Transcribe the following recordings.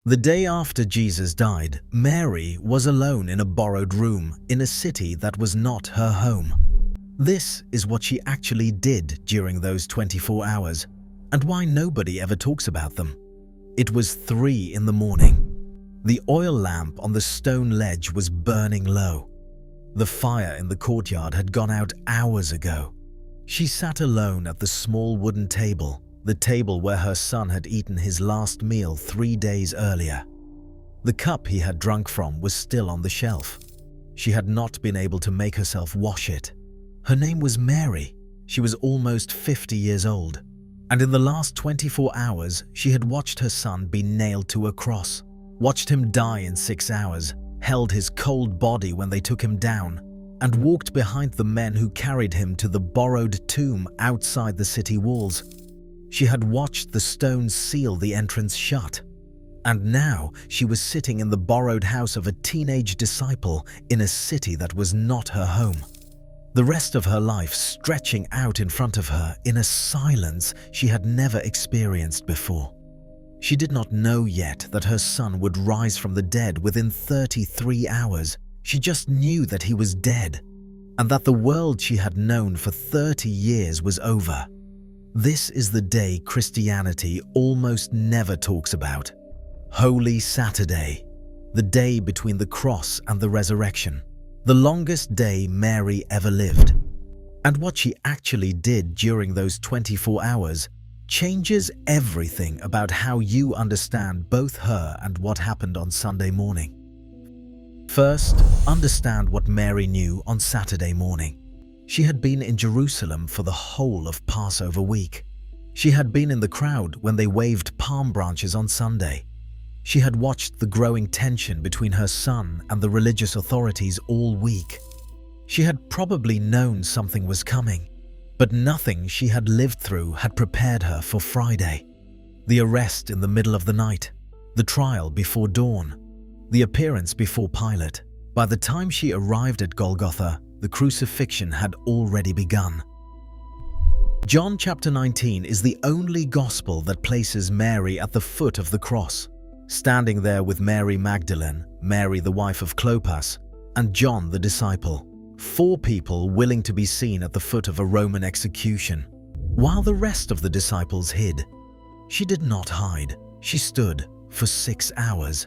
The day after Jesus died, Mary was alone in a borrowed room in a city that was not her home. This is what she actually did during those 24 hours, and why nobody ever talks about them. It was 3 in the morning. The oil lamp on the stone ledge was burning low. The fire in the courtyard had gone out hours ago. She sat alone at the small wooden table, the table where her son had eaten his last meal 3 days earlier. The cup he had drunk from was still on the shelf. She had not been able to make herself wash it. Her name was Mary. She was almost 50 years old. And in the last 24 hours, she had watched her son be nailed to a cross, watched him die in 6 hours, held his cold body when they took him down, and walked behind the men who carried him to the borrowed tomb outside the city walls. She had watched the stones seal the entrance shut. And now she was sitting in the borrowed house of a teenage disciple in a city that was not her home. The rest of her life stretching out in front of her in a silence she had never experienced before. She did not know yet that her son would rise from the dead within 33 hours. She just knew that he was dead, and that the world she had known for 30 years was over. This is the day Christianity almost never talks about. Holy Saturday, the day between the cross and the resurrection, the longest day Mary ever lived. And what she actually did during those 24 hours changes everything about how you understand both her and what happened on Sunday morning. First, understand what Mary knew on Saturday morning. She had been in Jerusalem for the whole of Passover week. She had been in the crowd when they waved palm branches on Sunday. She had watched the growing tension between her son and the religious authorities all week. She had probably known something was coming, but nothing she had lived through had prepared her for Friday. The arrest in the middle of the night, the trial before dawn, the appearance before Pilate. By the time she arrived at Golgotha, the crucifixion had already begun. John chapter 19 is the only gospel that places Mary at the foot of the cross, standing there with Mary Magdalene, Mary the wife of Clopas, and John the disciple, 4 people willing to be seen at the foot of a Roman execution, while the rest of the disciples hid. She did not hide. She stood for 6 hours.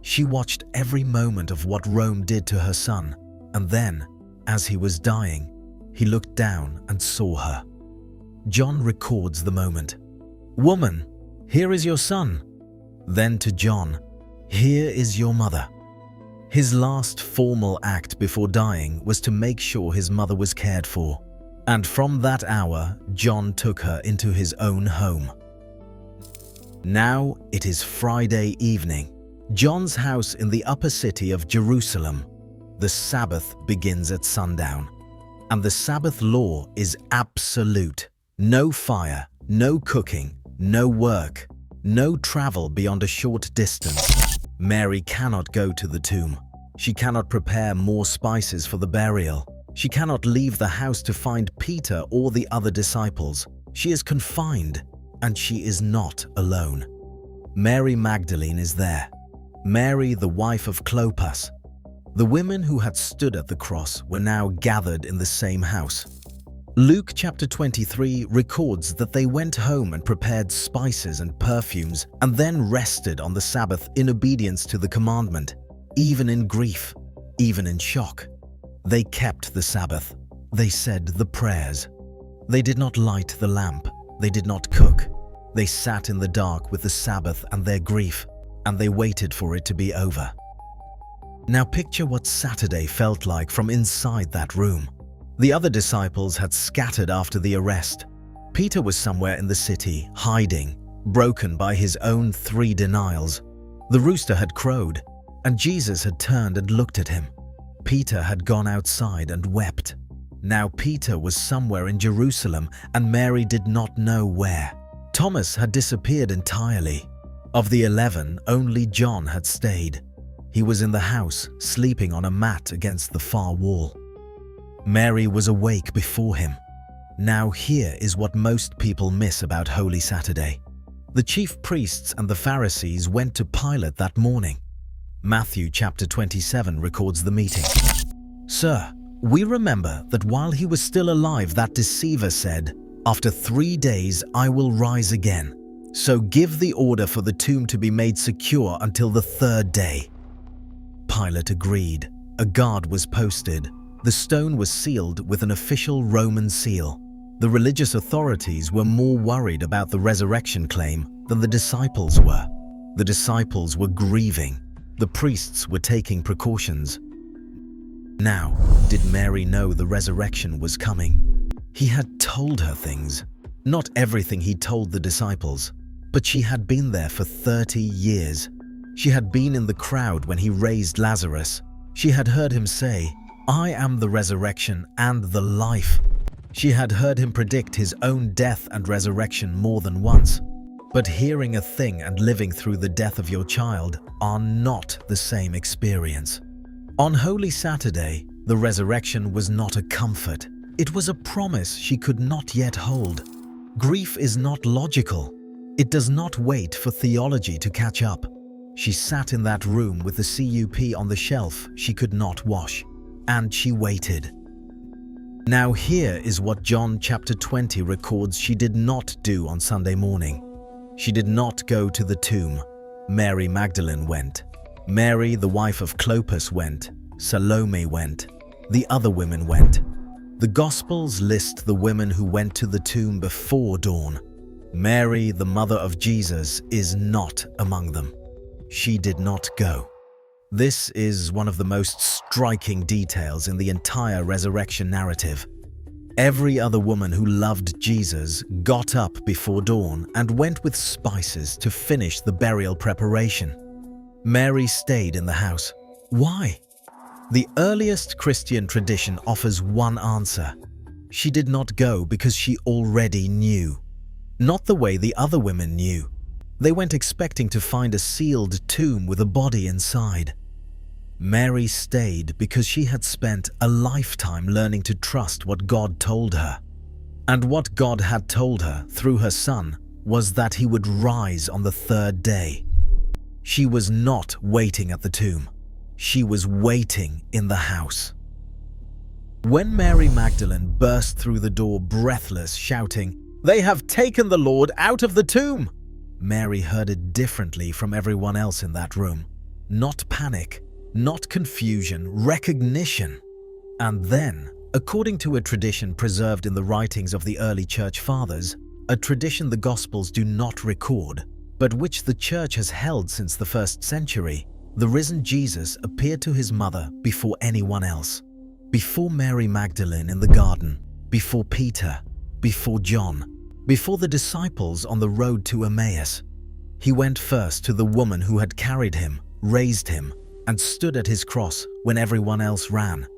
She watched every moment of what Rome did to her son, and then, as he was dying, he looked down and saw her. John records the moment. "Woman, here is your son." Then to John, "Here is your mother." His last formal act before dying was to make sure his mother was cared for. And from that hour, John took her into his own home. Now it is Friday evening. John's house in the upper city of Jerusalem. The Sabbath begins at sundown. And the Sabbath law is absolute. No fire, no cooking, no work, no travel beyond a short distance. Mary cannot go to the tomb. She cannot prepare more spices for the burial. She cannot leave the house to find Peter or the other disciples. She is confined, and she is not alone. Mary Magdalene is there. Mary, the wife of Clopas. The women who had stood at the cross were now gathered in the same house. Luke chapter 23 records that they went home and prepared spices and perfumes and then rested on the Sabbath in obedience to the commandment, even in grief, even in shock. They kept the Sabbath. They said the prayers. They did not light the lamp. They did not cook. They sat in the dark with the Sabbath and their grief, and they waited for it to be over. Now picture what Saturday felt like from inside that room. The other disciples had scattered after the arrest. Peter was somewhere in the city, hiding, broken by his own 3 denials. The rooster had crowed, and Jesus had turned and looked at him. Peter had gone outside and wept. Now Peter was somewhere in Jerusalem, and Mary did not know where. Thomas had disappeared entirely. Of the 11, only John had stayed. He was in the house, sleeping on a mat against the far wall. Mary was awake before him. Now here is what most people miss about Holy Saturday. The chief priests and the Pharisees went to Pilate that morning. Matthew chapter 27 records the meeting. "Sir, we remember that while he was still alive, that deceiver said, 'After 3 days I will rise again.' So give the order for the tomb to be made secure until the 3rd day." Pilate agreed. A guard was posted. The stone was sealed with an official Roman seal. The religious authorities were more worried about the resurrection claim than the disciples were. The disciples were grieving. The priests were taking precautions. Now, did Mary know the resurrection was coming? He had told her things. Not everything he told the disciples, but she had been there for 30 years. She had been in the crowd when he raised Lazarus. She had heard him say, "I am the resurrection and the life." She had heard him predict his own death and resurrection more than once. But hearing a thing and living through the death of your child are not the same experience. On Holy Saturday, the resurrection was not a comfort. It was a promise she could not yet hold. Grief is not logical. It does not wait for theology to catch up. She sat in that room with the cup on the shelf she could not wash, and she waited. Now here is what John chapter 20 records she did not do on Sunday morning. She did not go to the tomb. Mary Magdalene went. Mary, the wife of Clopas, went. Salome went. The other women went. The Gospels list the women who went to the tomb before dawn. Mary, the mother of Jesus, is not among them. She did not go. This is one of the most striking details in the entire resurrection narrative. Every other woman who loved Jesus got up before dawn and went with spices to finish the burial preparation. Mary stayed in the house. Why? The earliest Christian tradition offers one answer. She did not go because she already knew. Not the way the other women knew. They went expecting to find a sealed tomb with a body inside. Mary stayed because she had spent a lifetime learning to trust what God told her. And what God had told her through her Son was that he would rise on the 3rd day. She was not waiting at the tomb. She was waiting in the house. When Mary Magdalene burst through the door breathless, shouting, "They have taken the Lord out of the tomb!" Mary heard it differently from everyone else in that room. Not panic, not confusion, recognition. And then, according to a tradition preserved in the writings of the early church fathers, a tradition the Gospels do not record, but which the church has held since the 1st century, the risen Jesus appeared to his mother before anyone else. Before Mary Magdalene in the garden, before Peter, before John, before the disciples on the road to Emmaus. He went first to the woman who had carried him, raised him, and stood at his cross when everyone else ran.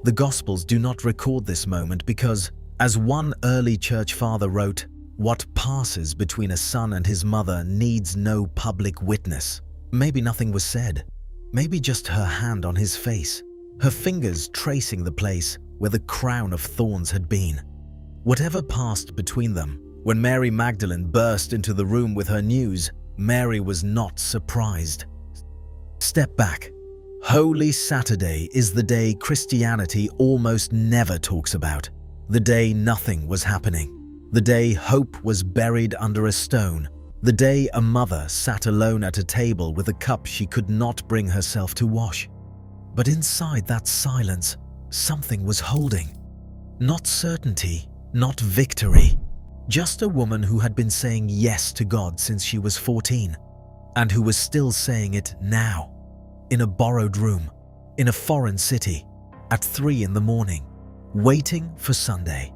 The Gospels do not record this moment because, as one early church father wrote, what passes between a son and his mother needs no public witness. Maybe nothing was said. Maybe just her hand on his face, her fingers tracing the place where the crown of thorns had been. Whatever passed between them, when Mary Magdalene burst into the room with her news, Mary was not surprised. Step back. Holy Saturday is the day Christianity almost never talks about. The day nothing was happening. The day hope was buried under a stone. The day a mother sat alone at a table with a cup she could not bring herself to wash. But inside that silence, something was holding. Not certainty, not victory. Just a woman who had been saying yes to God since she was 14, and who was still saying it now. In a borrowed room, in a foreign city, at 3 in the morning, waiting for Sunday.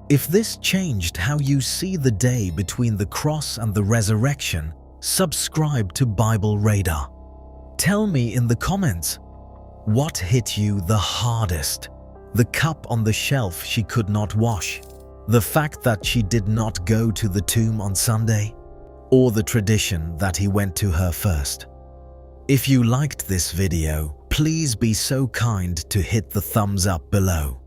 If this changed how you see the day between the cross and the resurrection, subscribe to Bible Radar. Tell me in the comments, what hit you the hardest? The cup on the shelf she could not wash? The fact that she did not go to the tomb on Sunday? Or the tradition that he went to her first? If you liked this video, please be so kind to hit the thumbs up below.